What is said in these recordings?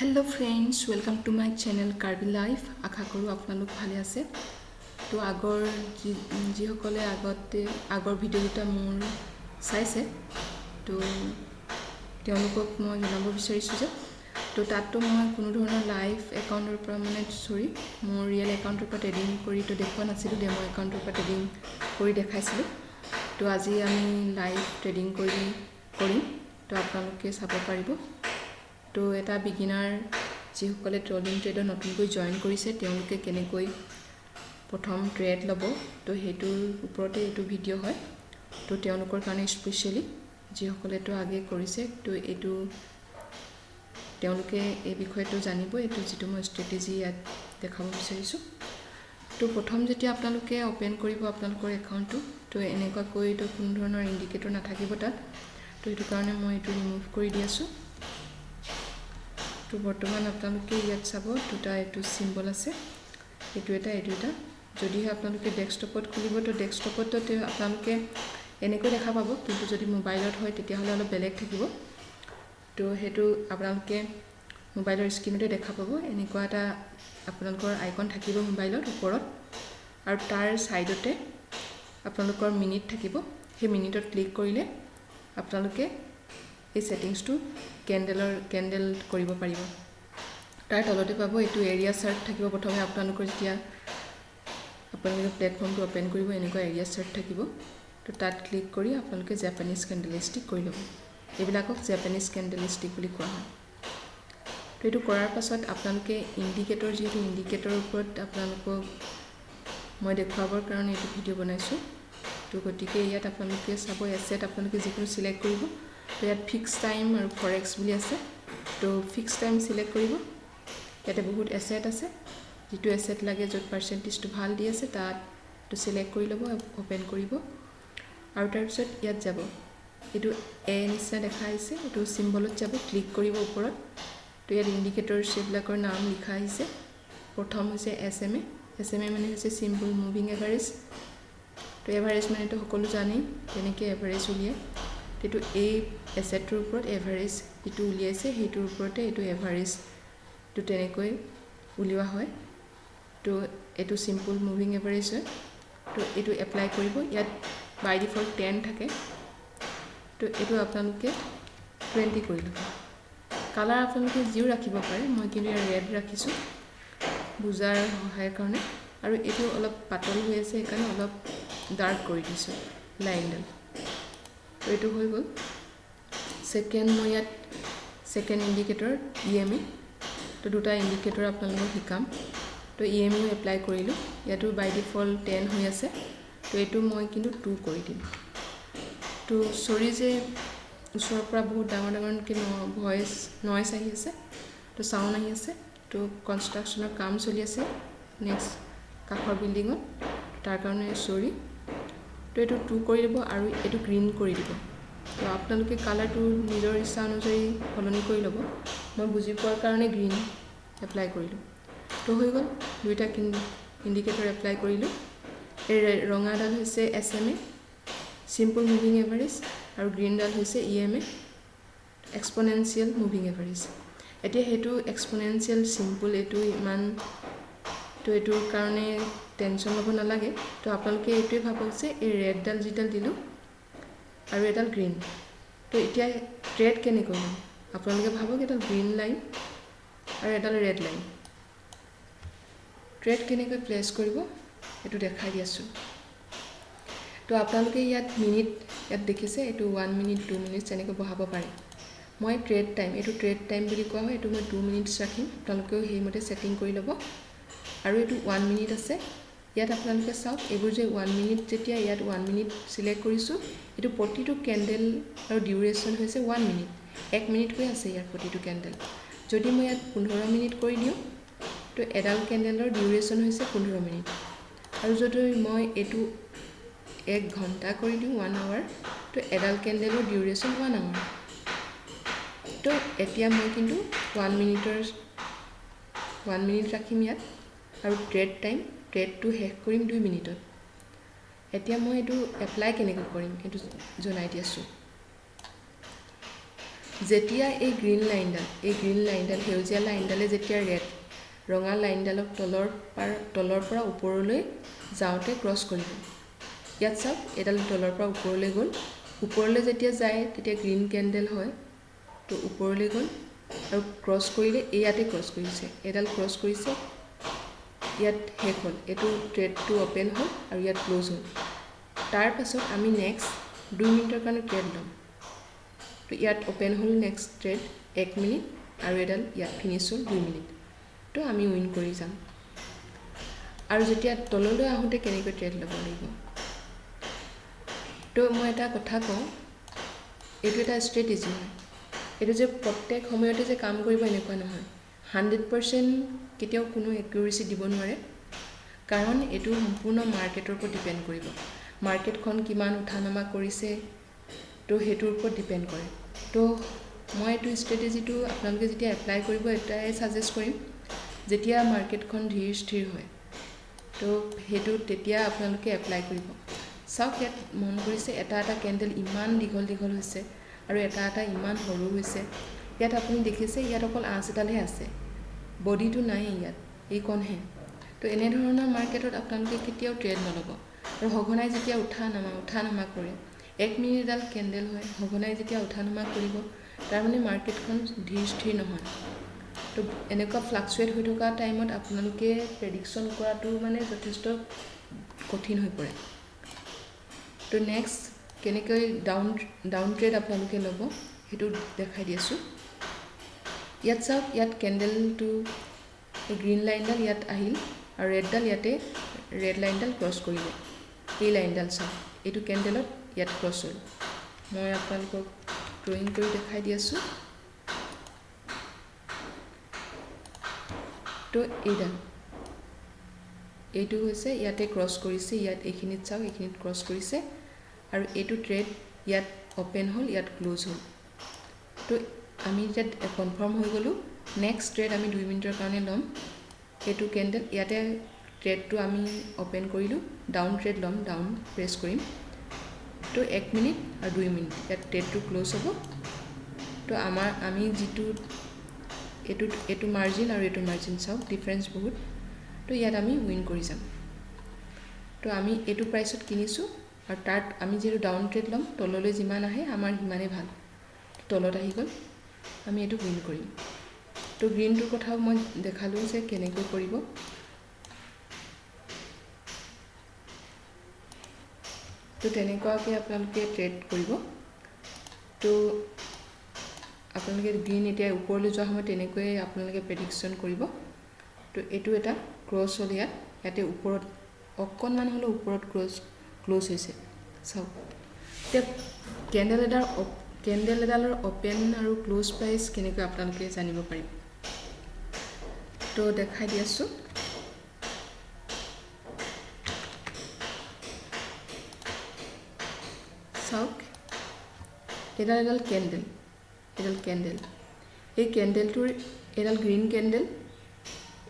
Hello friends welcome to my channel Karbi life आशा करूँ आपलोक भाले आछे तो आगर जिসকলে আগৰ ভিডিঅ'টা মোৰ চাইছে তো তেওঁলোকক মই জনাব বিচাৰিছোঁ যে তো তাততো মই কোনো ধৰণৰ লাইভ একাউণ্টৰ পৰা মোৰ ৰিয়েল একাউণ্টৰ পৰা ট্ৰেডিং কৰি তো দেখুৱা নাছিলোঁ ডেমো একাউণ্টৰ পৰা ট্ৰেডিং কৰি দেখাইছিলোঁ তো আজি আমি লাইভ ট্ৰেডিং কৰিম তো আপোনালোকে চাব পাৰিব তো এটা বিগিনাৰ যিসকলে ট্ৰেডিং ট্ৰেডৰ নতুনকৈ জয়েন কৰিছে তেওঁলোকে কেনেকৈ প্ৰথম ট্ৰেড ল'ব তো হেতুৰ ওপৰতে এইটো ভিডিঅ' হয় তো তেওঁলোকৰ কাৰণে স্পেশালি যিসকলে তো আগে কৰিছে তো এইটো তেওঁলোকে এই বিষয়টো জানিব এইটো যেটো মই ষ্ট্ৰেটেজি ইয়াত দেখাব বিচাৰিছোঁ তো প্ৰথম যেতিয়া আপোনালোকে ওপেন কৰিব আপোনালোকৰ একাউণ্টটো তো এনেকুৱাকৈ তো কোনো ধৰণৰ ইণ্ডিকেটৰ নাথাকিব তাত তো এইটো কাৰণে মই এইটো ৰিমুভ কৰি দি আছোঁ তো বৰ্তমান আপোনালোকে ইয়াত চাব দুটা এইটো সিম্বল আছে এইটো এটা যদিহে আপোনালোকে ডেস্কটপত খুলিব তো ডেস্কটপত আপোনালোকে এনেকৈ দেখা পাব কিন্তু যদি মোবাইলত হয় তেতিয়াহ'লে অলপ বেলেগ থাকিব তো হেতু আপোনালোকে মোবাইলৰ স্ক্ৰিনতে দেখা পাব এনেকুৱা এটা আপোনালোকৰ আইকন থাকিব মোবাইলত ওপৰত আৰু তাৰ সাইডতে আপোনালোকৰ মিনিট থাকিব সেই মিনিটত ক্লিক কৰিলে আপোনালোকে এই সেটিংসটো কেন্ডেল কৰিব পাৰিব তাৰ তলতে পাব এইটো এৰিয়া চাৰ্ট থাকিব প্ৰথমে আপোনালোকৰ যেতিয়া আপোনালোকে প্লেটফৰ্মটো ওপেন কৰিব এনেকুৱা এৰিয়া চাৰ্ট থাকিব তো তাত ক্লিক কৰি আপোনালোকে জাপানিজ ক্যান্ডেলষ্টিক কৰি ল'ব এইবিলাকক জাপানিজ ক্যান্ডেলষ্টিক বুলি কোৱা হয় তো এইটো কৰাৰ পাছত আপোনালোকে ইণ্ডিকেটৰ যিটো ইণ্ডিকেটৰৰ ওপৰত আপোনালোকক মই দেখুৱাবৰ কাৰণে এইটো ভিডিঅ' বনাইছোঁ তো গতিকে ইয়াত আপোনালোকে চাব এছেট আপোনালোকে যিকোনো সিলেক্ট কৰিব তো ইয়াত ফিক্স টাইম আৰু ফৰেক্স বুলি আছে তো ফিক্স টাইম সিলেক্ট কৰিব ইয়াতে বহুত এছেট আছে যেটো এছেট লাগে য'ত পাৰ্চেন্টেজটো ভাল দি আছে তাত তো সিলেক্ট কৰি ল'ব ওপেন কৰিব আৰু তাৰ পিছত ইয়াত যাব এইটো এ নিচিনা দেখা আহিছে এইটো সিম্বলত যাব ক্লিক কৰিব ওপৰত তো ইয়াত ইণ্ডিকেটৰ সেবিলাকৰ নাম লিখা আহিছে প্ৰথম হৈছে SMA মানে হৈছে সিম্পল মুভিং এভাৰেজ তো এভাৰেজ মানে তো সকলো জানেই তেনেকৈ এভাৰেজ উলিয়ায় এইটো এই এছেটৰ ওপৰত এভাৰেজ যেটো উলিয়াইছে হেতুৰ ওপৰতে এইটো এভাৰেজ তো তেনেকৈ উলিওৱা হয় তো এইটো সিম্পল মুভিং এভাৰেজ হয় তো এইটো এপ্লাই কৰিব ইয়াত বাই ডিফল্ট 10 থাকে তো এইটো আপোনালোকে 20 কৰি ল'ব কালাৰ আপোনালোকে জিও ৰাখিব পাৰে মই কিন্তু ইয়াৰ ৰেড ৰাখিছোঁ বুজাৰ সহায়ৰ কাৰণে আৰু এইটো অলপ পাতল হৈ আছে সেইকাৰণে অলপ ডাৰ্ক কৰি দিছোঁ লাইনডাল তো এইটো হৈ গ'ল সেকেন্ড মই ইয়াত সেকেন্ড ইণ্ডিকেটৰ EMA তো দুটা ইণ্ডিকেটৰ আপোনালোকক শিকাম তো EMA এপ্লাই কৰিলোঁ ইয়াতো বাই ডিফল্ট 10 হৈ আছে তো এইটো মই কিন্তু 2 কৰি দিম তো সৰি যে ওচৰৰ পৰা বহুত ডাঙৰকৈ ভয়েস নয়েজ আহি আছে তো সাউন্ড আহি আছে তো কনষ্ট্ৰাকচনৰ কাম চলি আছে নেক্সট কাষৰ বিল্ডিঙত তাৰ কাৰণে সৰি তো এইটো 2 কৰি দিব আৰু এইটো গ্ৰীন কৰি দিব তো আপোনালোকে কালাৰটো নিজৰ ইচ্ছা অনুযায়ী সলনি কৰি ল'ব মই বুজি পোৱাৰ কাৰণে গ্ৰীন এপ্লাই কৰিলোঁ তো হৈ গ'ল দুইটা ইণ্ডিকেটৰ এপ্লাই কৰিলোঁ এই ৰঙাডাল হৈছে SMA সিম্পল মুভিং এভাৰেজ আৰু গ্ৰীনডাল হৈছে EMA এক্সপোনেনশিয়েল মুভিং এভাৰেজ এতিয়া হেতু এক্সপোনেনশিয়েল সিম্পল এইটো ইমান তো এইটোৰ কাৰণে টেনশন ল'ব নালাগে তো আপোনালোকে এইটোৱে ভাবক যে এই ৰেডডাল যিডাল দিলোঁ আৰু এডাল গ্ৰীন তো এতিয়া ট্ৰেড কেনেকৈ ল'ম আপোনালোকে ভাবক এডাল গ্ৰীন লাইন আৰু এডাল ৰেড লাইন ট্ৰেড কেনেকৈ প্লেস কৰিব এইটো দেখাই দি আছোঁ তো আপোনালোকে ইয়াত মিনিট ইয়াত দেখিছে এইটো 1 মিনিট 2 মিনিট এনেকৈ বহাব পাৰে মই ট্ৰেড টাইম এইটো ট্ৰেড টাইম বুলি কোৱা হয় এইটো মই 2 মিনিটছ ৰাখিম আপোনালোকেও সেইমতে সেটিং কৰি ল'ব আৰু এইটো 1 মিনিট আছে ইয়াত আপোনালোকে চাওক এইবোৰ যে 1 মিনিট যেতিয়া ইয়াত 1 মিনিট সিলেক্ট কৰিছোঁ এইটো প্ৰতিটো ক্যান্ডেল আৰু ডিউৰেচন হৈছে 1 মিনিট 1 মিনিট হৈ আছে ইয়াৰ প্ৰতিটো ক্যান্ডেল যদি মই ইয়াত 15 মিনিট কৰি দিওঁ তো এডাল ক্যান্ডেলৰ ডিউৰেচন হৈছে 15 মিনিট আৰু যদি মই এইটো 1 ঘণ্টা কৰি দিওঁ 1 আৱাৰ তো এডাল ক্যান্ডেলৰ ডিউৰেচন 1 আৱাৰ তো এতিয়া মই কিন্তু 1 মিনিট ৰাখিম ইয়াত আৰু ট্ৰেডটো শেষ কৰিম 2 মিনিটত এতিয়া মই এইটো এপ্লাই কেনেকৈ কৰিম এইটো জনাই দি আছোঁ যেতিয়া এই গ্ৰীণ লাইনডাল সেউজীয়া লাইনডালে যেতিয়া ৰঙা লাইনডালক তলৰ পৰা ওপৰলৈ যাওঁতে ক্ৰছ কৰিব। ইয়াত চাওক এডাল তলৰ পৰা ওপৰলৈ গ'ল, ওপৰলৈ যেতিয়া যায় তেতিয়া গ্ৰীণ কেণ্ডেল হয়, তো ওপৰলৈ গ'ল আৰু ক্ৰছ কৰিলে ইয়াতে ক্ৰছ কৰিছে, এডাল ক্ৰছ কৰিছে, ইয়াত শেষ হ'ল, এইটো ট্ৰেডটো অ'পেন হ'ল আৰু ইয়াত ক্ল'জ হ'ল। তাৰ পাছত আমি নেক্সট 2 মিনিটৰ কাৰণে ট্ৰেড ল'ম। তো ইয়াত অ'পেন হ'ল নেক্সট ট্ৰেড 1 মিনিট আৰু এডাল ইয়াত ফিনিছ হ'ল 2 মিনিট। তো আমি উইন কৰি যাম। আৰু যেতিয়া তললৈ আহোঁতে কেনেকৈ ট্ৰেড ল'ব লাগিব, তো মই এটা কথা কওঁ, এইটো এটা ষ্ট্ৰেটেজি হয়। এইটো যে প্ৰত্যেক সময়তে যে কাম কৰিব এনেকুৱা নহয়। 100% কেতিয়াও কোনো একিউৰেচি দিব নোৱাৰে, কাৰণ এইটো সম্পূৰ্ণ মাৰ্কেটৰ ওপৰত ডিপেণ্ড কৰিব। মাৰ্কেটখন কিমান উঠা নমা কৰিছে, তো সেইটোৰ ওপৰত ডিপেণ্ড কৰে। তো মই এইটো ষ্ট্ৰেটেজিটো আপোনালোকে যেতিয়া এপ্লাই কৰিব এটাই ছাজেষ্ট কৰিম, যেতিয়া মাৰ্কেটখন ধীৰ স্থিৰ হয়, তো সেইটো তেতিয়া আপোনালোকে এপ্লাই কৰিব। চাওক ইয়াত মন কৰিছে এটা কেণ্ডেল ইমান দীঘল হৈছে আৰু এটা ইমান সৰু হৈছে। ইয়াত আপুনি দেখিছে ইয়াত অকল আঁচ এডালহে আছে, বডিটো নাই ইয়াত, এইকণহে। তো এনেধৰণৰ মাৰ্কেটত আপোনালোকে কেতিয়াও ট্ৰেড নল'ব। আৰু সঘনাই যেতিয়া উঠা নমা কৰে, 1 মিনিট এডাল কেণ্ডেল হয়, সঘনাই যেতিয়া উঠা নমা কৰিব, তাৰমানে মাৰ্কেটখন ধীৰ স্থিৰ নহয়। তো এনেকুৱা ফ্লাকচুৱেট হৈ থকা টাইমত আপোনালোকে প্ৰেডিকশ্যন কৰাটো মানে যথেষ্ট কঠিন হৈ পৰে। তো নেক্সট কেনেকৈ ডাউন ট্ৰেড আপোনালোকে ল'ব সেইটো দেখাই দি আছোঁ। ইয়াত চাওক, ইয়াত কেণ্ডেলটো গ্ৰীণ লাইনডাল ইয়াত আহিল আৰু ৰেড লাইনডাল ক্ৰছ কৰিলে। এই লাইনডাল চাওক, এইটো কেণ্ডেলত ইয়াত ক্ৰছ হ'ল। মই আপোনালোকক ড্ৰয়িং কৰি দেখাই দি আছোঁ। তো এইটো হৈছে ইয়াতে ক্ৰছ কৰিছে, ইয়াত এইখিনিত চাওক, এইখিনিত ক্ৰছ কৰিছে আৰু এইটো ট্ৰেড ইয়াত অ'পেন হ'ল, ইয়াত ক্ল'জ হ'ল। তো আমি এতিয়া কনফাৰ্ম হৈ গ'লোঁ। নেক্সট ট্ৰেড আমি 2 মিনিটৰ কাৰণে ল'ম। এইটো কেণ্ডেল ইয়াতে ট্ৰেডটো আমি অ'পেন কৰিলোঁ, ডাউন ট্ৰেড ল'ম, ডাউন প্ৰেছ কৰিম। তো 1 মিনিট আৰু 2 মিনিট ইয়াত ট্ৰেডটো ক্ল'জ হ'ব। তো আমি যিটো এইটো মাৰ্জিন আৰু এইটো মাৰ্জিন চাওক, ডিফাৰেঞ্চ বহুত। তো ইয়াত আমি উইন কৰি যাম। তো আমি এইটো প্ৰাইচত কিনিছোঁ আৰু তাত আমি যিহেতু ডাউন ট্ৰেড ল'ম, তললৈ যিমান আহে আমাৰ সিমানেই ভাল। তলত আহি গ'ল, আমি এইটো উইন কৰিম। তো গ্ৰীণটোৰ কথাও মই দেখালোঁ যে কেনেকৈ কৰিব। তো তেনেকুৱাকৈ আপোনালোকে ট্ৰেড কৰিব। তো আপোনালোকে গ্ৰীণ এতিয়া ওপৰলৈ যোৱা সময়ত তেনেকৈয়ে আপোনালোকে প্ৰেডিকশ্যন কৰিব। তো এইটো এটা ক্ৰছ হ'ল, ইয়াতে ওপৰত অকণমান হ'লেও ওপৰত ক্ল'জ হৈছে চাওক। এতিয়া কেণ্ডেল এডালৰ অ'পেন আৰু ক্ল'জ প্ৰাইচ কেনেকৈ আপোনালোকে জানিব পাৰিব, তো দেখাই দি আছোঁ। চাওক, এডাল কেণ্ডেল, এই কেণ্ডেলটোৰ এডাল গ্ৰীণ কেণ্ডেল,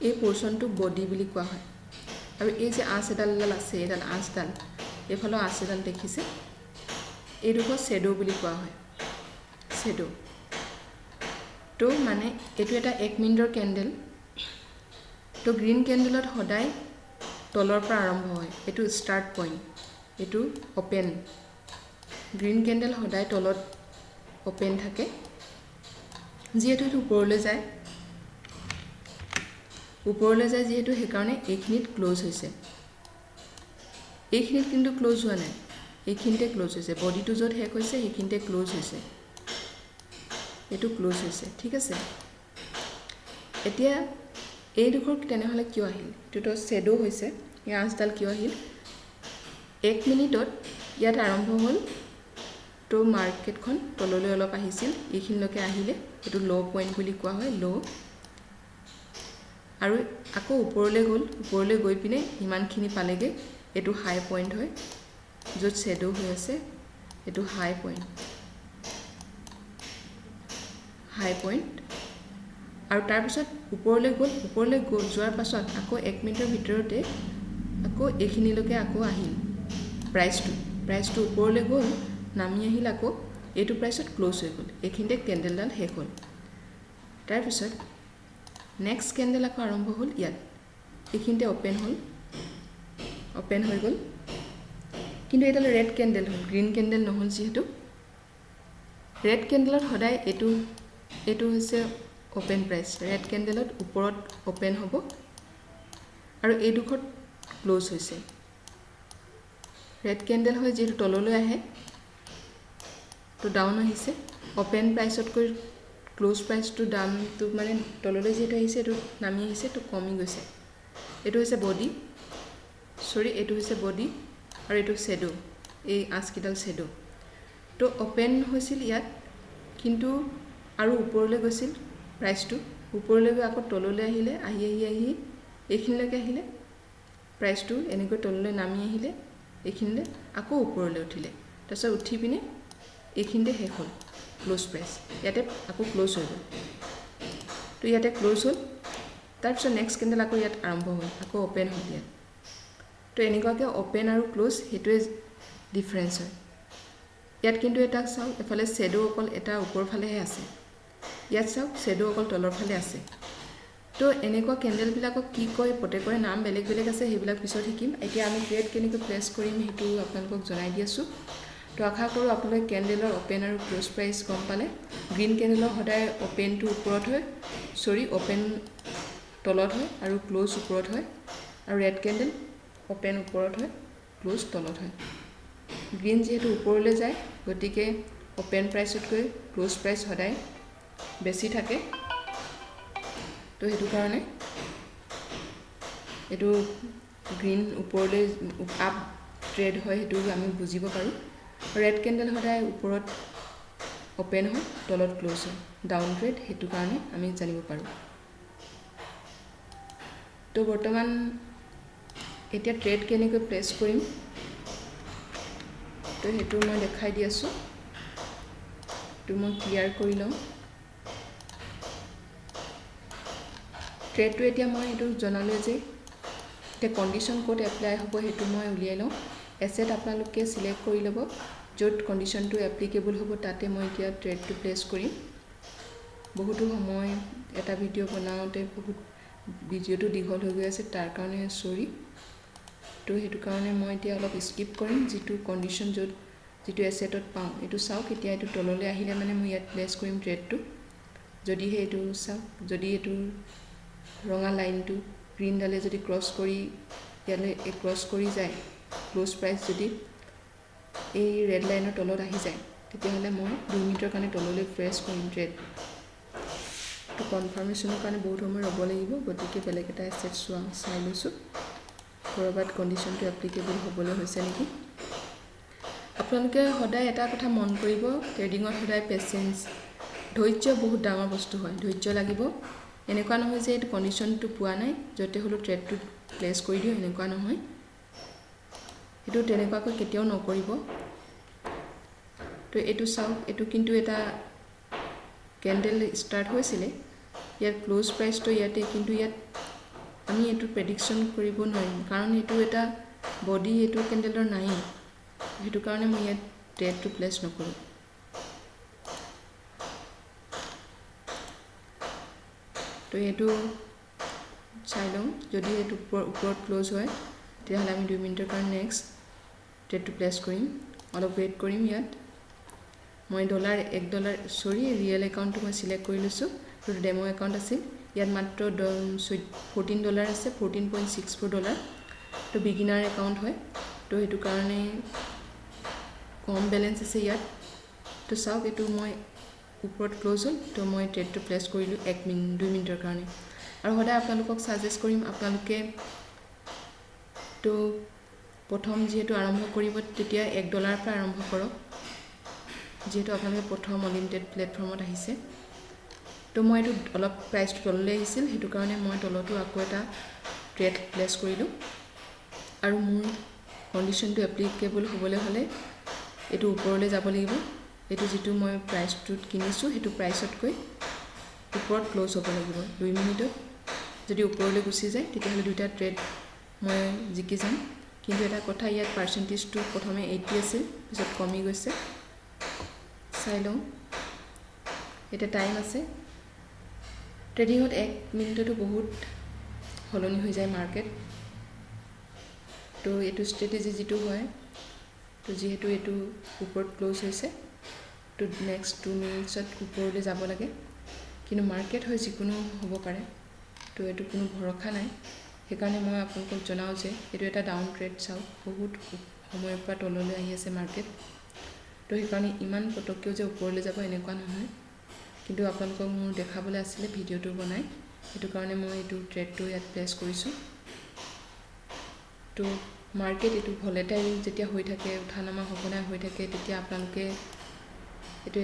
এই পৰ্চনটো বডি বুলি কোৱা হয়। আৰু এই যে আঁচ এডাল আছে, এইডাল আঁচডাল, এইফালেও আঁচ এডাল দেখিছে, এইডোখৰ শ্বেডো বুলি কোৱা হয়, শ্বেডো। তো মানে এইটো এটা 1 মিনিটৰ কেণ্ডেল। তো গ্ৰীণ কেণ্ডেলত সদায় তলৰ পৰা আৰম্ভ হয়, এইটো ষ্টাৰ্ট পইণ্ট, এইটো অ'পেন। গ্ৰীণ কেণ্ডেল সদায় তলত অ'পেন থাকে, যিহেতু এইটো ওপৰলৈ যায় যিহেতু, সেইকাৰণে এইখিনিত ক্ল'জ হৈছে। এইখিনিত কিন্তু ক্ল'জ হোৱা নাই, এইখিনিতে ক্ল'জ হৈছে, বডিটো য'ত শেষ হৈছে সেইখিনিতে ক্ল'জ হৈছে, এইটো ক্ল'জ হৈছে, ঠিক আছে। এতিয়া এইডোখৰ তেনেহ'লে কিয় আহিল, এইটোতো শ্বেডো হৈছে, এই আঁচডাল কিয় আহিল? 1 মিনিটত ইয়াত আৰম্ভ হ'ল, তো মাৰ্কেটখন তললৈ অলপ আহিছিল, এইখিনিলৈকে আহিলে, এইটো ল' পইণ্ট বুলি কোৱা হয়, ল'। আৰু আকৌ ওপৰলৈ গৈ পিনে ইমানখিনি পালেগৈ, এইটো হাই পইণ্ট হয়, য'ত শ্বেডো হৈ আছে, এইটো হাই পইণ্ট। আৰু তাৰপিছত ওপৰলৈ যোৱাৰ পাছত আকৌ 1 মিনিটৰ ভিতৰতে আকৌ এইখিনিলৈকে আকৌ আহিল প্ৰাইচটো ওপৰলৈ গ'ল, নামি আহিল, আকৌ এইটো প্ৰাইচত ক্লোজ হৈ গ'ল এইখিনিতে কেণ্ডেলডাল শেষ হ'ল তাৰপিছত নেক্সট কেণ্ডেল আকৌ আৰম্ভ হ'ল ইয়াত এইখিনিতে ওপেন হৈ গ'ল কিন্তু এডাল ৰেড কেণ্ডেল হ'ল গ্ৰীণ কেণ্ডেল নহ'ল যিহেতু ৰেড কেণ্ডেলত সদায় এইটো হৈছে ওপেন প্ৰাইচ ৰেড কেণ্ডেলত ওপৰত ওপেন হ'ব আৰু এইডোখৰত ক্লোজ হৈছে ৰেড কেণ্ডেল হয় যিহেতু তললৈ আহে তো ডাউন আহিছে ওপেন প্ৰাইচতকৈ ক্লোজ প্ৰাইচটো দামটো মানে তললৈ যিহেতু আহিছে এইটো নামি আহিছে তো কমি গৈছে এইটো হৈছে বডি এইটো হৈছে বডি আৰু এইটো শ্বেডো এই আঁচকেইডাল শ্বেডো তো ওপেন হৈছিল ইয়াত কিন্তু আৰু ওপৰলৈ গৈছিল প্ৰাইচটো ওপৰলৈ গৈ আকৌ তললৈ আহিলে আহি এইখিনিলৈকে আহিলে প্ৰাইচটো এনেকৈ তললৈ নামি আহিলে এইখিনিলে আকৌ ওপৰলৈ উঠিলে তাৰপিছত উঠি পিনে এইখিনিতে শেষ হ'ল ক্লোজ প্ৰাইচ ইয়াতে আকৌ ক্লোজ হৈ গ'ল তো ইয়াতে ক্লোজ হ'ল তাৰপিছত নেক্সট কেণ্ডেল আকৌ ইয়াত আৰম্ভ হ'ল আকৌ ওপেন হ'ল ইয়াত তো এনেকুৱাকৈ ওপেন আৰু ক্লোজ সেইটোৱে ডিফাৰেঞ্চ হয় ইয়াত কিন্তু এটা চাওক এফালে শ্বেডো অকল এটা ওপৰ ফালেহে আছে ইয়াত চাওক শ্বেডো অকল তলৰ ফালে আছে তো এনেকুৱা কেণ্ডেলবিলাকক কি কয় প্ৰত্যেকৰে নাম বেলেগ বেলেগ আছে সেইবিলাক পিছত শিকিম এতিয়া আমি ট্ৰেড কেনেকৈ প্লেচ কৰিম সেইটো আপোনালোকক জনাই দি আছোঁ তো আশা কৰোঁ আপোনালোকে কেণ্ডেলৰ ওপেন আৰু ক্লোজ প্ৰাইচ গম পালে গ্ৰীণ কেণ্ডেলৰ সদায় ওপেনটো ওপৰত হয় ওপেন তলত হয় আৰু ক্লোজ ওপৰত হয় আৰু ৰেড কেণ্ডেল ওপেন ওপৰত হয় ক্লোজ তলত হয় গ্ৰীণ যিহেতু ওপৰলৈ যায় গতিকে ওপেন প্ৰাইচতকৈ ক্লোজ প্ৰাইচ সদায় বেছি থাকে তো সেইটো কাৰণে এইটো গ্ৰীণ ওপৰলৈ আপ ট্ৰেড হয় সেইটো আমি বুজিব পাৰোঁ ৰেড কেণ্ডেল সদায় ওপৰত ওপেন হয় তলত ক্লোজ হয় ডাউন ট্ৰেড সেইটো কাৰণে আমি জানিব পাৰোঁ তো বৰ্তমান এতিয়া ট্ৰেড কেনেকৈ প্লেচ কৰিম তো সেইটো মই দেখাই দি আছোঁ তো মই ক্লিয়াৰ কৰি লওঁ ট্ৰেডটো এতিয়া মই এইটো জনালোঁ যে এতিয়া কণ্ডিশ্যন ক'ত এপ্লাই হ'ব সেইটো মই উলিয়াই লওঁ এছেট আপোনালোকে চিলেক্ট কৰি ল'ব য'ত কণ্ডিশ্যনটো এপ্লিকেবল হ'ব তাতে মই এতিয়া ট্ৰেডটো প্লেচ কৰিম বহুতো সময় এটা ভিডিঅ' বনাওঁতে ভিডিঅ'টো দীঘল হৈ গৈ আছে তাৰ কাৰণে চৰি তো সেইটো কাৰণে মই এতিয়া অলপ স্কিপ কৰিম যিটো কণ্ডিশ্যন যিটো এছেটত পাওঁ এইটো চাওক এতিয়া এইটো তললৈ আহিলে মানে মই ইয়াত প্লেচ কৰিম ট্ৰেডটো যদিহে এইটো চাওক যদি এইটো ৰঙা লাইনটো গ্ৰীণডালে যদি ক্ৰছ কৰি ইয়ালৈ ক্ৰছ কৰি যায় ক্লোজ প্ৰাইচ যদি এই ৰেড লাইনৰ তলত আহি যায় তেতিয়াহ'লে মই 2 মিনিটৰ কাৰণে তললৈ প্ৰেছ কৰিম ট্ৰেড তো কনফাৰ্মেশ্যনৰ কাৰণে বহুত সময় ৰ'ব লাগিব গতিকে বেলেগ এটা এছেট চাই লৈছোঁ ক'ৰবাত কণ্ডিশ্যনটো এপ্লিকেবল হ'বলৈ হৈছে নেকি আপোনালোকে সদায় এটা কথা মন কৰিব ট্ৰেডিঙত সদায় পেচেঞ্চ ধৈৰ্য বহুত ডাঙৰ বস্তু হয় ধৈৰ্য লাগিব এনেকুৱা নহয় যে এইটো কণ্ডিশ্যনটো পোৱা নাই য'তে হ'লেও ট্ৰেডটো প্লেচ কৰি দিওঁ এনেকুৱা নহয় এইটো তেনেকুৱাকৈ কেতিয়াও নকৰিব তো এইটো চাওক এইটো কিন্তু এটা কেণ্ডেল ষ্টাৰ্ট হৈছিলে ইয়াৰ ক্লোজ প্ৰাইচটো ইয়াতে কিন্তু ইয়াত আমি এইটো প্ৰেডিকশ্যন কৰিব নোৱাৰিম কাৰণ এইটো এটা বডি এইটো কেণ্ডেলৰ নাই সেইটো কাৰণে মই ইয়াত ট্ৰেডটো প্লেচ নকৰোঁ তো এইটো চাই লওঁ যদি এইটো ওপৰত ক্লোজ হয় তেতিয়াহ'লে আমি 2 মিনিটৰ কাৰণে নেক্সট ট্ৰেডটো প্লেচ কৰিম অলপ ৱেইট কৰিম ইয়াত মই $1 ৰিয়েল একাউণ্টটো মই চিলেক্ট কৰি লৈছোঁ এইটো ডেমো একাউণ্ট আছিল ইয়াত মাত্ৰ $14 আছে $14.64 তো বিগিনাৰ একাউণ্ট হয় তো সেইটো কাৰণে কম বেলেঞ্চ আছে ইয়াত তো চাওক এইটো মই ওপৰত ক্লোজ হ'ল তো মই ট্ৰেডটো প্লেচ কৰিলোঁ 2 মিনিটৰ কাৰণে আৰু সদায় আপোনালোকক ছাজেষ্ট কৰিম আপোনালোকে তো প্ৰথম যিহেতু আৰম্ভ কৰিব তেতিয়া $1 পৰা আৰম্ভ কৰক যিহেতু আপোনালোকে প্ৰথম অনলিমিটেড প্লেটফৰ্মত আহিছে তো মই এইটো অলপ প্ৰাইচটো তললৈ আহিছিল সেইটো কাৰণে মই তলতো আকৌ এটা ট্ৰেড প্লেচ কৰিলোঁ আৰু মোৰ কণ্ডিশ্যনটো এপ্লিকেবল হ'বলৈ হ'লে এইটো ওপৰলৈ যাব লাগিব এইটো যিটো মই প্ৰাইচটোত কিনিছোঁ সেইটো প্ৰাইচতকৈ ওপৰত ক্লোজ হ'ব লাগিব 2 মিনিটত যদি ওপৰলৈ গুচি যায় তেতিয়াহ'লে দুটা ট্ৰেড মই জিকি যাম কিন্তু এটা কথা ইয়াত পাৰ্চেণ্টেজটো প্ৰথমে 80 আছিল পিছত কমি গৈছে চাই লওঁ এতিয়া টাইম আছে ট্ৰেডিঙত 1 মিনিটতো বহুত সলনি হৈ যায় মাৰ্কেট তো এইটো ষ্ট্ৰেটেজি যিটো হয় তো যিহেতু এইটো ওপৰত ক্লোজ হৈছে তো নেক্সট 2 মিনিটছত ওপৰলৈ যাব লাগে কিন্তু মাৰ্কেট হয় যিকোনো হ'ব পাৰে তো এইটো কোনো ভৰসা নাই সেইকাৰণে মই আপোনালোকক জনাওঁ যে এইটো এটা ডাউন ট্ৰেড চাওক বহুত সময়ৰ পৰা তললৈ আহি আছে মাৰ্কেট তো সেইকাৰণে ইমান পটককেও যে ওপৰলৈ যাব এনেকুৱা নহয় কিন্তু আপোনালোকক মোৰ দেখাবলৈ আছিলে ভিডিঅ'টো বনাই সেইটো কাৰণে মই এইটো ট্ৰেডটো ইয়াত প্লেচ কৰিছোঁ তো মাৰ্কেট এইটো ভলেটাইল যেতিয়া হৈ থাকে উঠা নমা সঘনাই হৈ থাকে তেতিয়া আপোনালোকে এইটো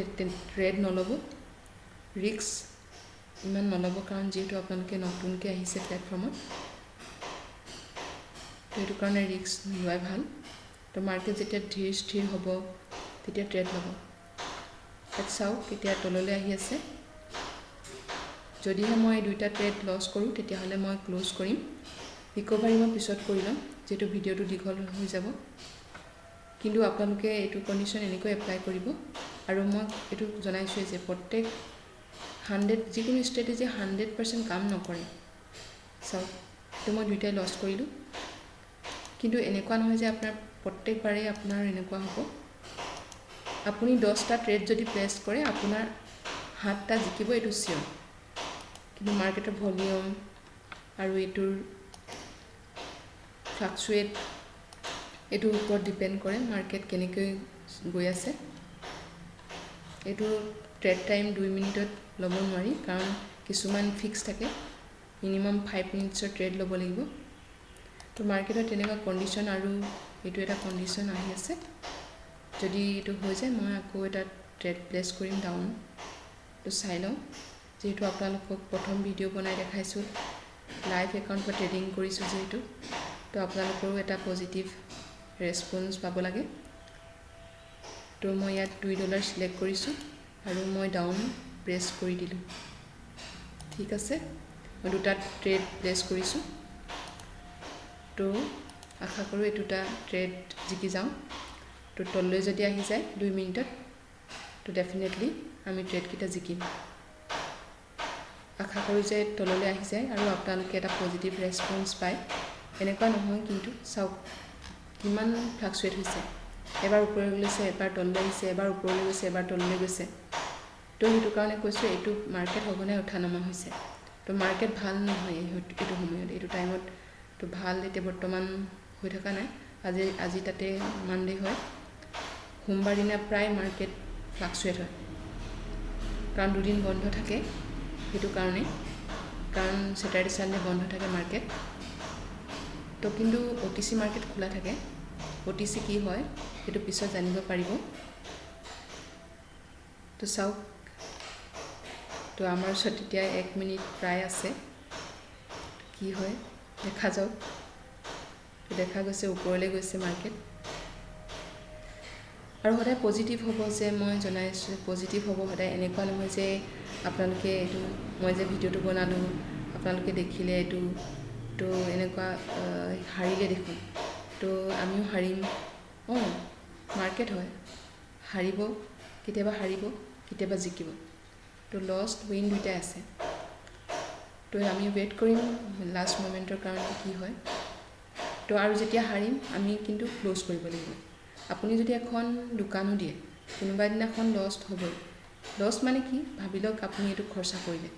ট্ৰেড নল'ব ৰিস্ক ইমান নল'ব কাৰণ যিহেতু আপোনালোকে নতুনকৈ আহিছে প্লেটফৰ্মত তো সেইটো কাৰণে ৰিস্ক লোৱাই ভাল তো মাৰ্কেট যেতিয়া ধীৰ স্থিৰ হ'ব তেতিয়া ট্ৰেড ল'ব ইয়াত চাওক এতিয়া তললৈ আহি আছে যদিহে মই দুইটা ট্ৰেড লছ কৰোঁ তেতিয়াহ'লে মই ক্লোজ কৰিম ৰিকভাৰী মই পিছত কৰি ল'ম যিহেতু ভিডিঅ'টো দীঘল হৈ যাব কিন্তু আপোনালোকে এইটো কণ্ডিশ্যন এনেকৈ এপ্লাই কৰিব আৰু মই এইটো জনাইছোঁ যে প্ৰত্যেক 100 যিকোনো ষ্ট্ৰেটেজি 100% কাম নকৰে চাওক তো মই দুইটাই লছ কৰিলোঁ কিন্তু এনেকুৱা নহয় যে আপোনাৰ প্ৰত্যেকবাৰে আপোনাৰ এনেকুৱা হ'ব আপুনি 10টা ট্ৰেড যদি প্লেচ কৰে আপোনাৰ 7টা জিকিব এইটো চিয়ৰ কিন্তু মাৰ্কেটৰ ভলিউম আৰু এইটোৰ ফ্লাকচুৱেট এইটোৰ ওপৰত ডিপেণ্ড কৰে মাৰ্কেট কেনেকৈ গৈ আছে এইটো ট্ৰেড টাইম 2 মিনিটত ল'ব নোৱাৰি কাৰণ কিছুমান ফিক্স থাকে মিনিমাম 5 মিনিটছৰ ট্ৰেড ল'ব লাগিব তো মাৰ্কেটত তেনেকুৱা কণ্ডিশ্যন আৰু এইটো এটা কণ্ডিশ্যন আহি আছে যদি এইটো হৈ যায় মই আকৌ এটা ট্ৰেড প্লেচ কৰিম ডাউন তো চাই লওঁ যিহেতু আপোনালোকক প্ৰথম ভিডিঅ' বনাই দেখাইছোঁ লাইভ একাউণ্ট পৰা ট্ৰেডিং কৰিছোঁ যিহেতু তো আপোনালোকৰো এটা পজিটিভ ৰেছপন্স পাব লাগে তো মই ইয়াত $2 চিলেক্ট কৰিছোঁ আৰু মই ডাউন প্ৰেছ কৰি দিলোঁ ঠিক আছে মই দুটা ট্ৰেড প্লেচ কৰিছোঁ তো আশা কৰোঁ এই দুটা ট্ৰেড জিকি যাওঁ তো তললৈ যদি আহি যায় 2 মিনিটত তো ডেফিনেটলি আমি ট্ৰেডকেইটা জিকিম আশা কৰোঁ যে তললৈ আহি যায় আৰু আপোনালোকে এটা পজিটিভ ৰেছপন্স পায় এনেকুৱা নহয় কিন্তু চাওক কিমান ফ্লাকচুৱেট হৈছে এবাৰ ওপৰলৈ গৈছে এবাৰ তললৈ আহিছে এবাৰ ওপৰলৈ গৈছে এবাৰ তললৈ গৈছে তো সেইটো কাৰণে কৈছোঁ এইটো মাৰ্কেট সঘনাই উঠা নমা হৈছে তো মাৰ্কেট ভাল নহয় এইটো সময়ত এইটো টাইমত তো ভাল এতিয়া বৰ্তমান হৈ থকা নাই আজি তাতে মানডে হয় সোমবাৰ দিনা প্ৰায় মাৰ্কেট ফ্লাকচুৱেট হয় কাৰণ দুদিন বন্ধ থাকে সেইটো কাৰণে কাৰণ ছেটাৰডে ছানডে বন্ধ থাকে মাৰ্কেট তো কিন্তু OTC মাৰ্কেট খোলা থাকে OTC কি হয় সেইটো পিছত জানিব পাৰিব তো চাওক তো আমাৰ ওচৰত এতিয়া 1 মিনিট প্ৰায় আছে কি হয় দেখা যাওক তো দেখা গৈছে ওপৰলৈ গৈছে মাৰ্কেট আৰু সদায় পজিটিভ হ'ব যে মই জনাইছোঁ পজিটিভ হ'ব সদায় এনেকুৱা নহয় যে আপোনালোকে এইটো মই যে ভিডিঅ'টো বনালোঁ আপোনালোকে দেখিলে এইটো তো এনেকুৱা হাৰিলে দেখোন তো আমিও হাৰিম মাৰ্কেট হয় হাৰিব কেতিয়াবা জিকিব তো লষ্ট উইন দুইটাই আছে তো আমি ৱেইট কৰিম লাষ্ট মোমেণ্টৰ কাৰণে কি হয় তো আৰু যেতিয়া হাৰিম আমি কিন্তু ক্লোজ কৰিব লাগিব আপুনি যদি এখন দোকানো দিয়ে কোনোবা দিনাখন লষ্ট হ'বই লষ্ট মানে কি ভাবি লওক আপুনি এইটো খৰচা কৰিলে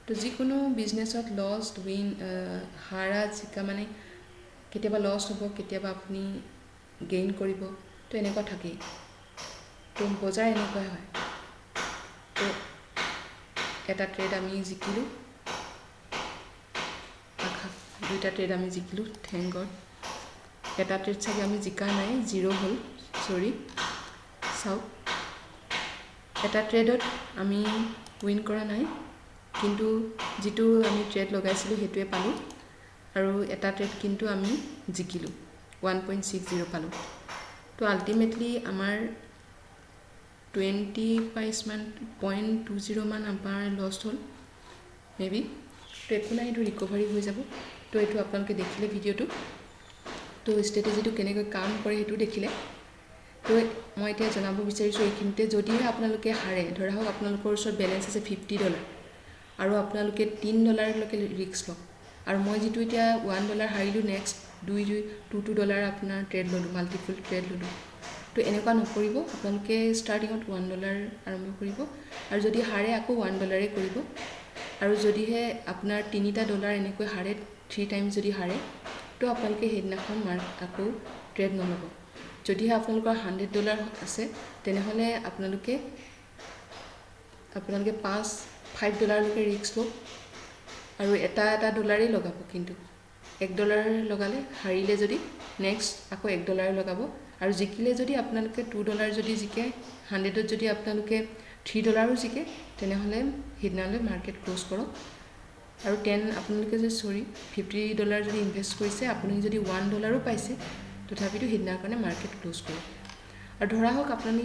তো যিকোনো বিজনেছত লষ্ট উইন হাৰা জিকা মানে কেতিয়াবা লষ্ট হ'ব কেতিয়াবা আপুনি গেইন কৰিব তো এনেকুৱা থাকেই তো বজাৰ এনেকুৱাই হয় তো এটা ট্ৰেড আমি জিকিলোঁ দুইটা ট্ৰেড আমি জিকিলোঁ থেংক গড এটা ট্ৰেড চাগে আমি জিকা নাই 0 হ'ল চৰি চাওক এটা ট্ৰেডত আমি উইন কৰা নাই কিন্তু যিটো আমি ট্ৰেড লগাইছিলোঁ সেইটোৱে পালোঁ আৰু এটা ট্ৰেড কিন্তু আমি জিকিলোঁ 1.60 পালোঁ তো আল্টিমেটলি আমাৰ 25.20 মান আমাৰ লষ্ট হ'ল মেবি তো একো নাই এইটো ৰিকভাৰী হৈ যাব তো এইটো আপোনালোকে দেখিলে ভিডিঅ'টো তো ষ্ট্ৰেটেজিটো কেনেকৈ কাম কৰে সেইটো দেখিলে তো মই এতিয়া জনাব বিচাৰিছোঁ এইখিনিতে যদিহে আপোনালোকে হাৰে, ধৰা হওক আপোনালোকৰ ওচৰত বেলেঞ্চ আছে $50 আৰু আপোনালোকে $3লৈকে ৰিস্ক লওক, আৰু মই যিটো এতিয়া $1 হাৰিলোঁ, নেক্সট $2 আপোনাৰ ট্ৰেড ল'লোঁ, মাল্টিপুল ট্ৰেড ল'লোঁ। তো এনেকুৱা নকৰিব, আপোনালোকে ষ্টাৰ্টিঙত $1 আৰম্ভ কৰিব, আৰু যদি হাৰে আকৌ $1 কৰিব, আৰু যদিহে আপোনাৰ $3 এনেকৈ হাৰে, 3 টাইমছ যদি হাৰে, তো আপোনালোকে সেইদিনাখন আকৌ ট্ৰেড নল'ব। যদিহে আপোনালোকৰ $100 আছে, তেনেহ'লে আপোনালোকে $5লৈকে ৰিস্ক লওক, আৰু এটা ডলাৰেই লগাব, কিন্তু $1 লগালে, হাৰিলে যদি নেক্সট আকৌ $1 লগাব, আৰু জিকিলে যদি আপোনালোকে $2 যদি জিকে, 100ত যদি আপোনালোকে $3 জিকে, তেনেহ'লে সেইদিনালৈ মাৰ্কেট ক্ল'জ কৰক। আৰু আপোনালোকে যদি $50 যদি ইনভেষ্ট কৰিছে, আপুনি যদি $1 পাইছে, তথাপিতো সেইদিনাৰ কাৰণে মাৰ্কেট ক্ল'জ কৰক। আৰু ধৰা হওক আপুনি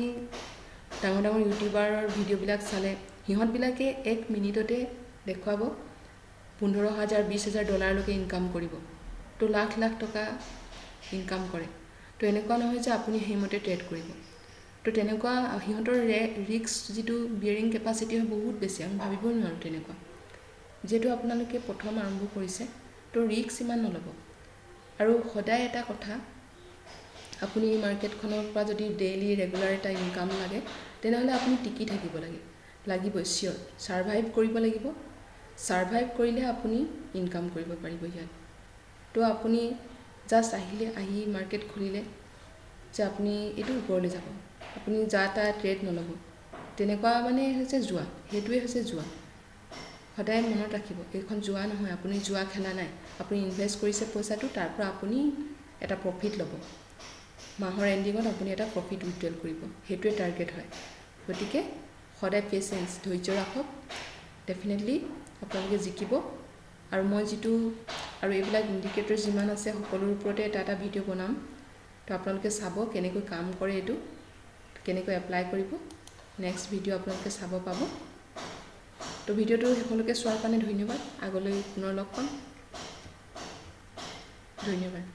ডাঙৰ ইউটিউবাৰৰ ভিডিঅ'বিলাক চালে, সিহঁতবিলাকে 1 মিনিটতে দেখুৱাব $15,000 $20,000লৈকে ইনকাম কৰিব, তো লাখ টকা ইনকাম কৰে। তো এনেকুৱা নহয় যে আপুনি সেইমতে ট্ৰেড কৰিব। তো তেনেকুৱা সিহঁতৰ ৰিস্ক যিটো বিয়াৰিং কেপাচিটি হয় বহুত বেছি, আমি ভাবিবই নোৱাৰোঁ তেনেকুৱা। যিহেতু আপোনালোকে প্ৰথম আৰম্ভ কৰিছে, তো ৰিস্ক ইমান নল'ব। আৰু সদায় এটা কথা, আপুনি এই মাৰ্কেটখনৰ পৰা যদি ডেইলি ৰেগুলাৰ এটা ইনকাম লাগে, তেনেহ'লে আপুনি টিকি থাকিব লাগিবই, চিয়'ৰ ছাৰ্ভাইভ কৰিব লাগিব। ছাৰ্ভাইভ কৰিলে আপুনি ইনকাম কৰিব পাৰিব ইয়াত। তো আপুনি জাষ্ট আহি মাৰ্কেট খুলিলে যে আপুনি এইটো ওপৰলৈ যাব, আপুনি তা ট্ৰেড নল'ব, তেনেকুৱা মানে হৈছে জুৱা, সেইটোৱে হৈছে জুৱা। সদায় মনত ৰাখিব, এইখন জুৱা নহয়, আপুনি জুৱা খেলা নাই। আপুনি ইনভেষ্ট কৰিছে পইচাটো, তাৰ পৰা আপুনি এটা প্ৰফিট ল'ব, মাহৰ এণ্ডিঙত আপুনি এটা প্ৰফিট উইথড্ৰল কৰিব, সেইটোৱে টাৰ্গেট হয়। গতিকে সদায় পেচেঞ্চ, ধৈৰ্য ৰাখক, ডেফিনেটলি আপোনালোকে জিকিব। আৰু মই আৰু এইবিলাক ইণ্ডিকেটৰ যিমান আছে, সকলোৰ ওপৰতে এটা ভিডিঅ' বনাম। তো আপোনালোকে চাব কেনেকৈ কাম কৰে, এইটো কেনেকৈ এপ্লাই কৰিব, নেক্সট ভিডিঅ' আপোনালোকে চাব পাব। তো ভিডিঅ'টো শেষলৈকে চোৱাৰ কাৰণে ধন্যবাদ। আগলৈ পুনৰ লগ পাম, ধন্যবাদ।